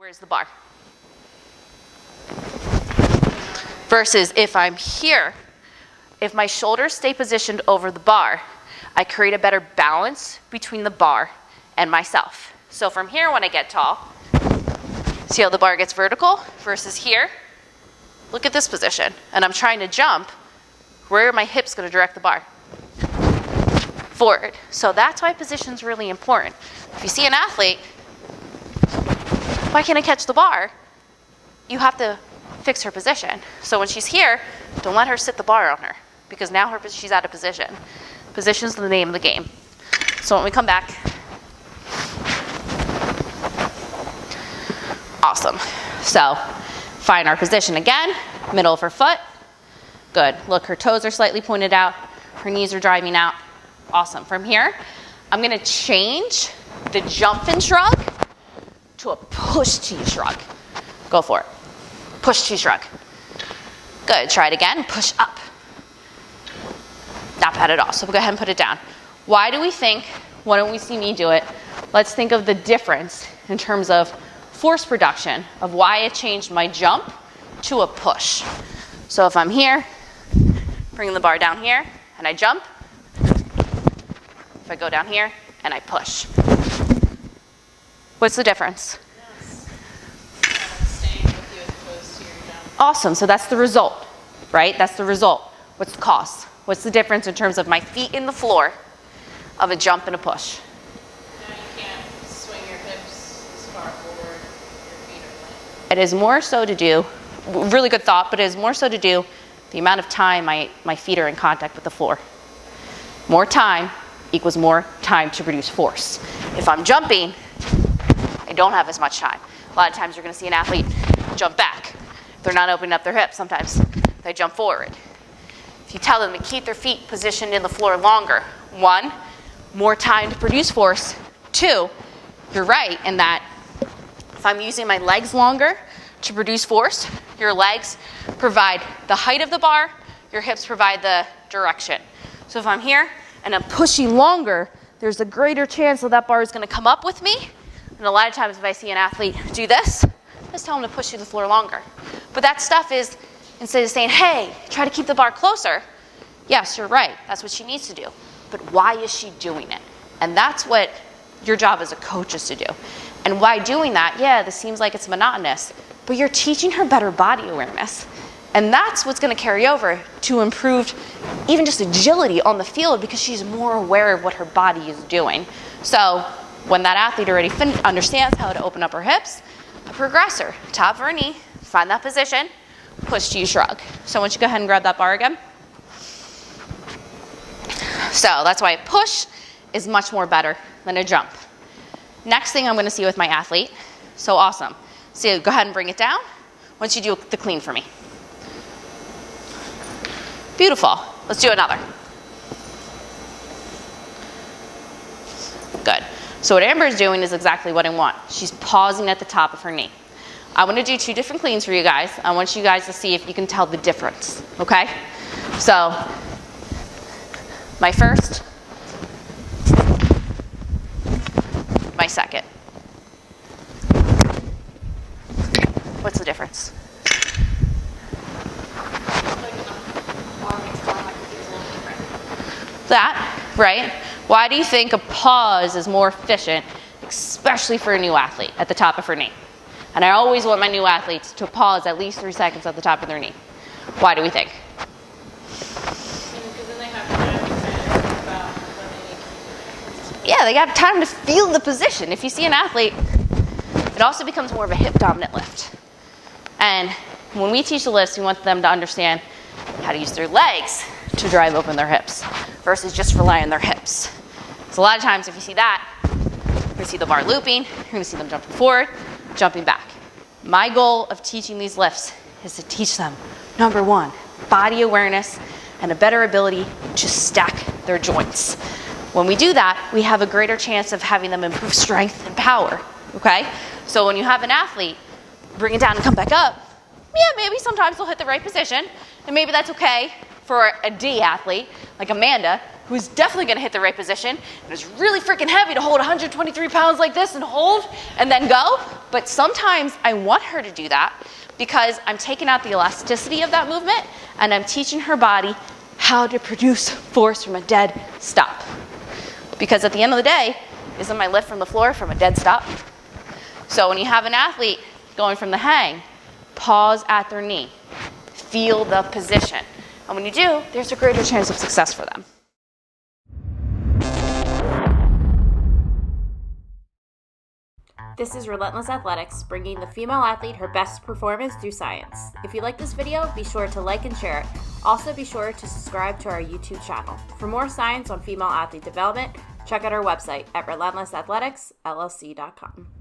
Where's the bar? Versus if I'm here, if my shoulders stay positioned over the bar, I create a better balance between the bar and myself. So from here, when I get tall, see how the bar gets vertical versus here? Look at this position. And I'm trying to jump. Where are my hips going to direct the bar? Forward. So that's why position's really important. If you see an athlete, why can't I catch the bar? You have to fix her position. So when she's here, don't let her sit the bar on her, because now she's out of position. Position's the name of the game. So when we come back, awesome. So find our position again, middle of her foot. Good. Look, her toes are slightly pointed out. Her knees are driving out. Awesome. From here, I'm going to change the jump and shrug to a push T shrug. Go for it. Push T shrug. Good. Try it again. Push up. Not bad at all. So we'll go ahead and put it down. Why do we think, why don't we see me do it? Let's think of the difference in terms of force production of why I changed my jump to a push. So if I'm here, bring the bar down here, and I jump. If I go down here, and I push. What's the difference? Staying with you as opposed to your jump. Awesome. So that's the result, right? That's the result. What's the cost? What's the difference in terms of my feet in the floor of a jump and a push? Now you can't swing your hips as far forward, your feet are planted. It is more so to do, really good thought, but it is more so to do the amount of time my feet are in contact with the floor. More time equals more time to produce force. If I'm jumping, I don't have as much time. A lot of times you're going to see an athlete jump back. They're not opening up their hips. Sometimes they jump forward. If you tell them to keep their feet positioned in the floor longer, 1, more time to produce force. 2, you're right in that if I'm using my legs longer to produce force, your legs provide the height of the bar, your hips provide the direction. So if I'm here and I'm pushing longer, there's a greater chance that bar is going to come up with me. And a lot of times if I see an athlete do this, I just tell them to push to the floor longer. But that stuff is, instead of saying, hey, try to keep the bar closer, yes, you're right, that's what she needs to do. But why is she doing it? And that's what your job as a coach is to do. And why doing that, yeah, this seems like it's monotonous, but you're teaching her better body awareness. And that's what's going to carry over to improved even just agility on the field, because she's more aware of what her body is doing. So when that athlete already understands how to open up her hips, I progress her, top of her knee, find that position, push to shrug. So I want you to go ahead and grab that bar again. So that's why a push is much more better than a jump. Next thing I'm going to see with my athlete. So awesome. So go ahead and bring it down. Once you do the clean for me. Beautiful. Let's do another. Good. So what Amber is doing is exactly what I want. She's pausing at the top of her knee. I want to do 2 different cleans for you guys. I want you guys to see if you can tell the difference, okay? So, my first, my second. What's the difference? That, right? Why do you think a pause is more efficient, especially for a new athlete at the top of her knee? And I always want my new athletes to pause at least 3 seconds at the top of their knee. Why do we think? Because then they have time to think about what they need to do. Yeah, they got time to feel the position. If you see an athlete, it also becomes more of a hip dominant lift. And when we teach the lifts, we want them to understand how to use their legs to drive open their hips versus just rely on their hips. So a lot of times if you see that, you're going to see the bar looping, you're going to see them jumping forward, jumping back. My goal of teaching these lifts is to teach them, number 1, body awareness and a better ability to stack their joints. When we do that, we have a greater chance of having them improve strength and power, okay? So when you have an athlete bring it down and come back up, yeah, maybe sometimes they'll hit the right position, and maybe that's okay for a D athlete, like Amanda, who's definitely gonna hit the right position, and it's really freaking heavy to hold 123 pounds like this and hold and then go. But sometimes I want her to do that because I'm taking out the elasticity of that movement and I'm teaching her body how to produce force from a dead stop. Because at the end of the day, isn't my lift from the floor from a dead stop? So when you have an athlete going from the hang, pause at their knee, feel the position. And when you do, there's a greater chance of success for them. This is Relentless Athletics, bringing the female athlete her best performance through science. If you like this video, be sure to like and share it. Also, be sure to subscribe to our YouTube channel. For more science on female athlete development, check out our website at relentlessathleticsllc.com.